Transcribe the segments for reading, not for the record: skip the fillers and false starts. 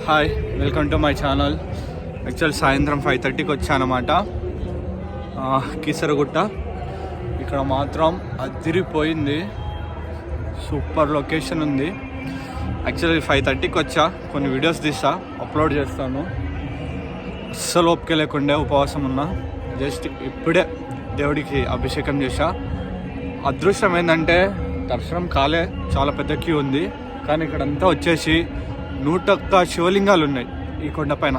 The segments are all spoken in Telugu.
Hi, welcome to my channel. Actual సాయంత్రం 5:30కి వచ్చానమాట కీసరగుట్ట. ఇక్కడ మాత్రం అదిరిపోయింది, సూపర్ లొకేషన్ ఉంది. యాక్చువల్లీ 5:30కి వచ్చా, కొన్ని వీడియోస్ తీసా, అప్లోడ్ చేస్తాను. అస్సలు ఓపిక లేకుండే, ఉపవాసం ఉన్నా. జస్ట్ ఇప్పుడే దేవుడికి అభిషేకం చేశా. అదృష్టం ఏంటంటే దర్శనం కాలే, చాలా పెద్ద క్యూ ఉంది. కానీ ఇక్కడంతా వచ్చేసి 101 శివలింగాలు ఉన్నాయి ఈ కొండపైన.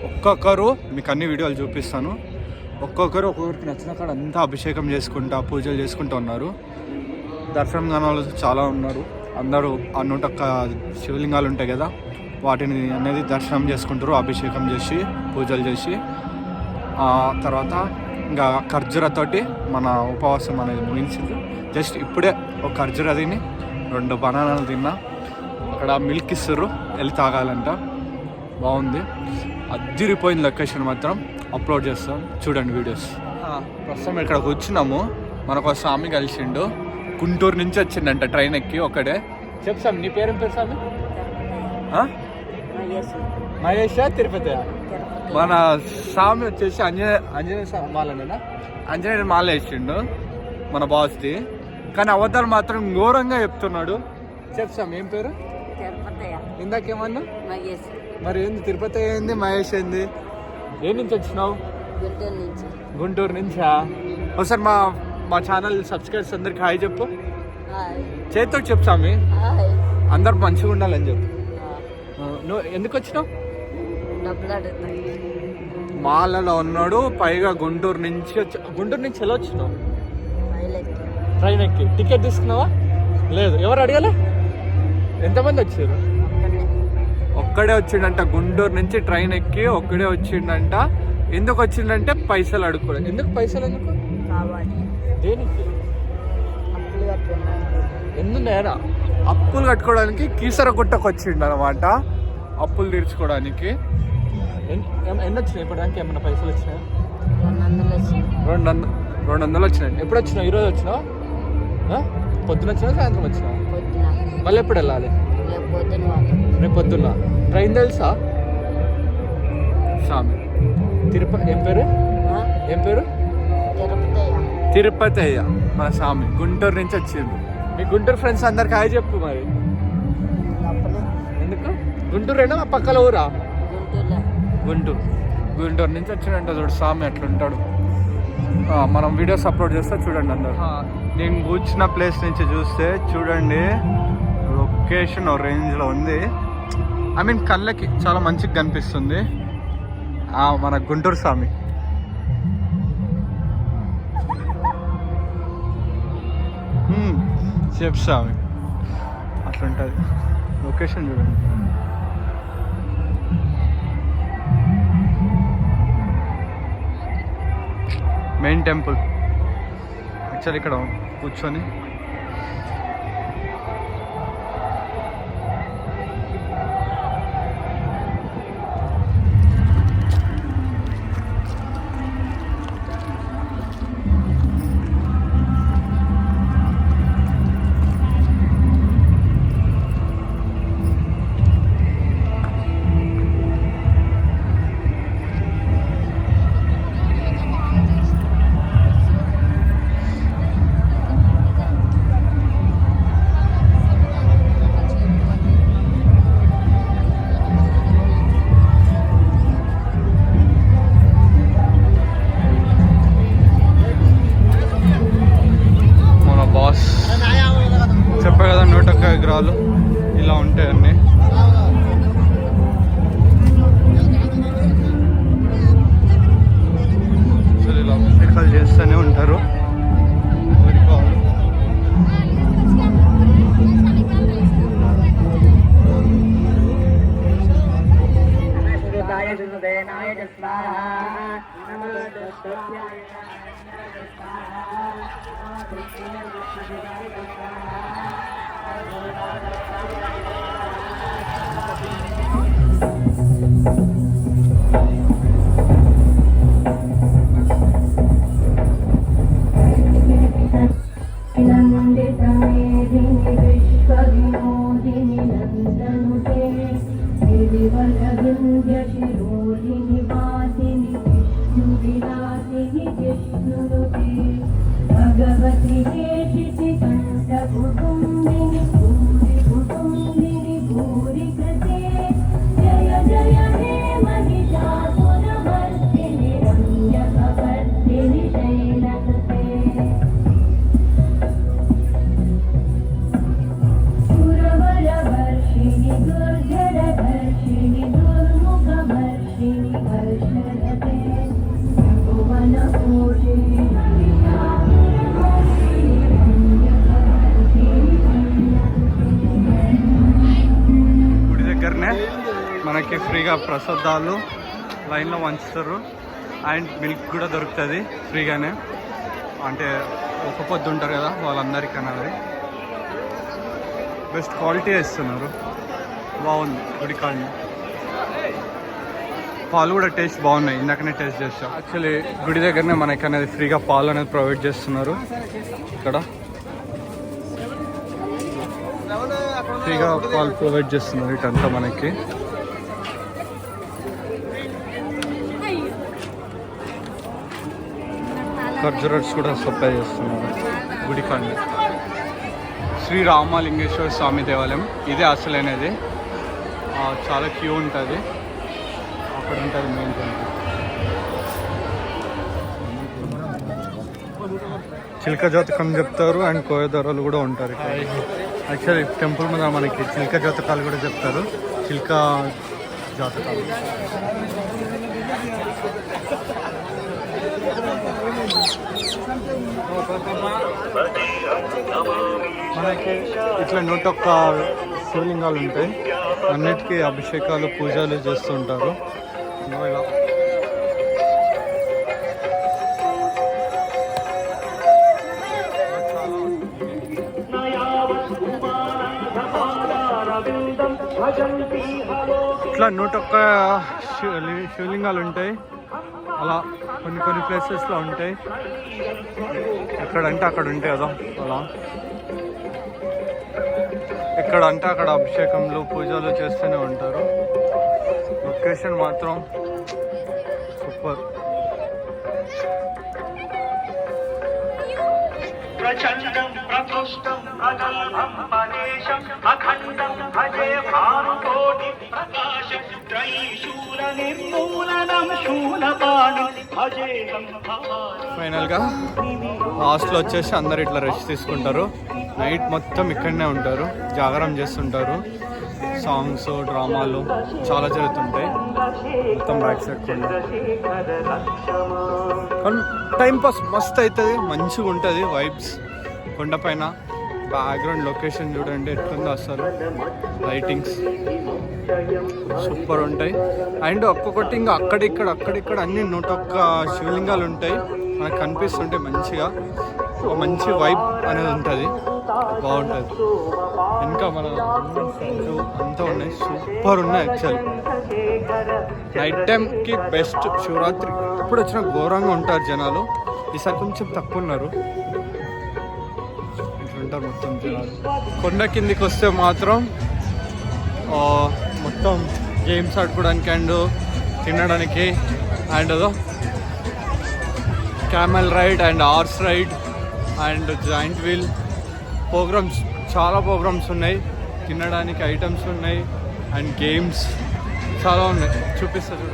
ఒక్కొక్కరు మీకు అన్ని వీడియోలు చూపిస్తాను. ఒక్కొక్కరికి నచ్చిన కాడ అంతా అభిషేకం చేసుకుంటా, పూజలు చేసుకుంటూ ఉన్నారు. దర్శనం కాని వాళ్ళు చాలా ఉన్నారు. అందరూ ఆ 101 శివలింగాలు ఉంటాయి కదా, వాటిని అనేది దర్శనం చేసుకుంటారు, అభిషేకం చేసి పూజలు చేసి. తర్వాత ఇంకా ఖర్జూరతోటి మన ఉపవాసం అనేది ముగించింది. జస్ట్ ఇప్పుడే ఒక ఖర్జూర తిని 2 బనానాలు తిన్నా. అక్కడ మిల్క్ ఇస్తారు, వెళ్ళి తాగాలంట. బాగుంది, అదిరిపోయింది లొకేషన్. మాత్రం అప్లోడ్ చేస్తాం, చూడండి వీడియోస్. ప్రస్తుతం ఇక్కడ కూర్చున్నాము. మనకు స్వామి కలిసిండు, గుంటూరు నుంచి వచ్చిండంట ట్రైన్ ఎక్కి ఒక్కడే. చెప్పు స్వామి, నీ పేరేం పేరు స్వామి? మహేష్ తిరుపతి. మన స్వామి వచ్చేసి ఆంజనేయ మాలనేనా, ఆంజనేయ మాల వేసిండు మన బాస్ది. కానీ అబద్ధాలు మాత్రం ఘోరంగా చెప్తున్నాడు. చెప్పు స్వామి, ఏం పేరు? ఇందాకేమన్నా మరి ఏంది తిరుపతి ఏంది, మహేష్ ఏంది? ఏ నుంచి వచ్చినావు? గుంటూరు నుంచా? ఒకసారి మా ఛానల్ సబ్స్క్రైబర్స్ అందరికి హాయ్ చెప్పు. చేతితో చెప్పు స్వామి, అందరు మంచిగా ఉండాలని చెప్పు. నువ్వు ఎందుకు వచ్చినావు? మాలలో ఉన్నాడు, పైగా గుంటూరు నుంచి గుంటూరు నుంచి ఎలా వచ్చినావు? ట్రైన్ ఎక్కి. టికెట్ తీసుకున్నావా? లేదు. ఎవరు అడగలే? ఎంతమంది వచ్చారు? ఒక్కడే వచ్చిండంట, గుంటూరు నుంచి ట్రైన్ ఎక్కి ఒక్కడే వచ్చిండంట. ఎందుకు వచ్చిండంటే పైసలు అడుక్కోలేదు. ఎందుకు పైసలు? ఎందుకు? దేనికి? ఎందుకు? అప్పులు కట్టుకోవడానికి కీసరగుట్టకు వచ్చిండు అనమాట, అప్పులు తీర్చుకోవడానికి. ఎన్ని వచ్చినాయి ఇప్పటిదానికి? ఏమన్నా పైసలు వచ్చినాయా? 200 వచ్చినాయి. ఎప్పుడు వచ్చినావు? ఈరోజు వచ్చినావు? పొద్దున వచ్చినా, సాయంత్రం వచ్చినావు? మళ్ళీ ఎప్పుడు వెళ్ళాలి? రేపు పొద్దున్న. ట్రైన్ తెలుసా స్వామి? తిరుపతి. ఏం పేరు? తిరుపతి అయ్యా మన స్వామి. గుంటూరు నుంచి వచ్చింది. మీ గుంటూరు ఫ్రెండ్స్ అందరికి హాయ్ చెప్పు. మరి ఎందుకు గుంటూరేనా, మా పక్కల ఊరా? గుంటూరు నుంచి వచ్చిందంట. చూడు స్వామి అట్లుంటాడు. మనం వీడియోస్ అప్లోడ్ చేస్తే చూడండి అందరు. నేను కూర్చున్న ప్లేస్ నుంచి చూస్తే చూడండి, లొకేషన్ ఓ రేంజ్లో ఉంది. ఐ మీన్ కళ్ళకి చాలా మంచిగా కనిపిస్తుంది మన గుంటూరు స్వామి. చెప్పు స్వామి, అట్లుంటుంది లొకేషన్. చూడండి, మెయిన్ టెంపుల్. యాక్చువల్లీ ఇక్కడ కూర్చొని చెప్పా కదా 101 విగ్రహాలు ఇలా ఉంటాయి అన్నీ. అసలు ఇలా అభిషేకాలు చేస్తూనే ఉంటారు. విశ్వ వినోదిని నందనుతే भगवती देशिति कंठ कुटुंबिनी भूरि कुटुंबिनी भूरि कृते जय जय हे महिषासुरमर्दिनि रम्यकपर्दिनि शैलसुते सुरवरवर्षिणि दुर्धरधर्षिणि दुर्मुखवर्षिणि हर्षरते भुवनपोषिणि దగ్గరనే మనకి ఫ్రీగా ప్రసాదాలు లైన్లో వంచుతారు అండ్ మిల్క్ కూడా దొరుకుతుంది ఫ్రీగానే. అంటే ఒక పొద్దు ఉంటారు కదా వాళ్ళందరికీ అనేది బెస్ట్ క్వాలిటీ ఇస్తున్నారు. బాగుంది గుడి కాడని. పాలు కూడా టేస్ట్ బాగున్నాయి, ఇందాకనే టేస్ట్ చేస్తాం. యాక్చువల్లీ గుడి దగ్గరనే మనకి అనేది ఫ్రీగా పాలు అనేది ప్రొవైడ్ చేస్తున్నారు. ఇక్కడ ఫ్రీగా పాలు ప్రొవైడ్ చేస్తున్నారు ఇటంతా మనకి. ఖర్జూరట్స్ కూడా సప్లై చేస్తున్నారు గుడి కాడని. శ్రీ రామలింగేశ్వర స్వామి దేవాలయం ఇదే అసలైనది. చాలా క్యూ ఉంటుంది, అక్కడ ఉంటుంది మెయిన్ టెంపుల్. చిలక జాతకం చెప్తారు అండ్ కోయదొరలు కూడా ఉంటారు. యాక్చువల్లీ టెంపుల్ మీద మనకి చిలక జాతకాలు కూడా చెప్తారు. చిలక జాతకాలు మనకి ఇట్లా 101 శివలింగాలు ఉంటాయి. అన్నిటికీ అభిషేకాలు పూజలు చేస్తుంటారు. ఇలా ఇట్లా 101 శివలింగాలు ఉంటాయి. అలా కొన్ని ప్లేసెస్లో ఉంటాయి. ఎక్కడంటే అక్కడ ఉంటాయి కదా అలా. ఎక్కడంటే అక్కడ అభిషేకంలో పూజలు చేస్తూనే ఉంటారు. లొకేషన్ మాత్రం సూపర్. प्रचंडं प्रकृष्टं प्रगल्भं मनेशं अखंडं भजे भानुकोटि प्रकाशं त्रयीशूल निर्मूलनं शूलपाणि भजेहं भवानि. ఫైనల్గా లాస్ట్లో వచ్చేసి అందరు ఇట్లా రెస్ట్ తీసుకుంటారు. నైట్ మొత్తం ఇక్కడనే ఉంటారు, జాగరం చేస్తుంటారు. సాంగ్స్ డ్రామాలు చాలా జరుగుతుంటాయి. మొత్తం బ్యాక్ సైడ్ కానీ టైం పాస్ మస్త్ అవుతుంది, మంచిగా ఉంటుంది వైబ్స్. కొండపైన బ్యాక్గ్రౌండ్ లొకేషన్ చూడండి ఎట్లుందో అసలు. లైటింగ్స్ సూపర్ ఉంటాయి. అండ్ ఒక్కొక్కటి ఇంకా అక్కడిక్కడ అన్ని 101 శివలింగాలు ఉంటాయి. మనకు కనిపిస్తుంటాయి మంచిగా. ఒక మంచి వైబ్ అనేది ఉంటుంది, బాగుంటుంది. ఇంకా మన అంతా ఉన్నాయి, సూపర్ ఉన్నాయి. యాక్చువల్లీ నైట్ టైంకి బెస్ట్. శివరాత్రి ఎప్పుడు వచ్చినా ఘోరంగా ఉంటారు జనాలు. ఈసారి కొంచెం తక్కువ ఉన్నారు. ఇట్లుంటారు మొత్తం జనాలు. కొండ కిందికి వస్తే మాత్రం మొత్తం గేమ్స్ ఆడుకోవడానికి అండ్ తినడానికి అండ్ అదో camel ride and horse ride and giant wheel programs, చాలా ప్రోగ్రామ్స్ ఉన్నాయి. తినడానికి ఐటమ్స్ ఉన్నాయి అండ్ గేమ్స్ చాలా ఉన్నాయి. చూపిస్తారు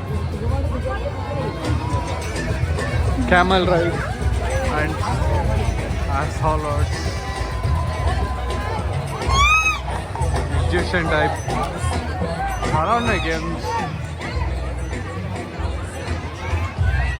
camel ride and exhibition type చాలా ఉన్నాయి గేమ్స్.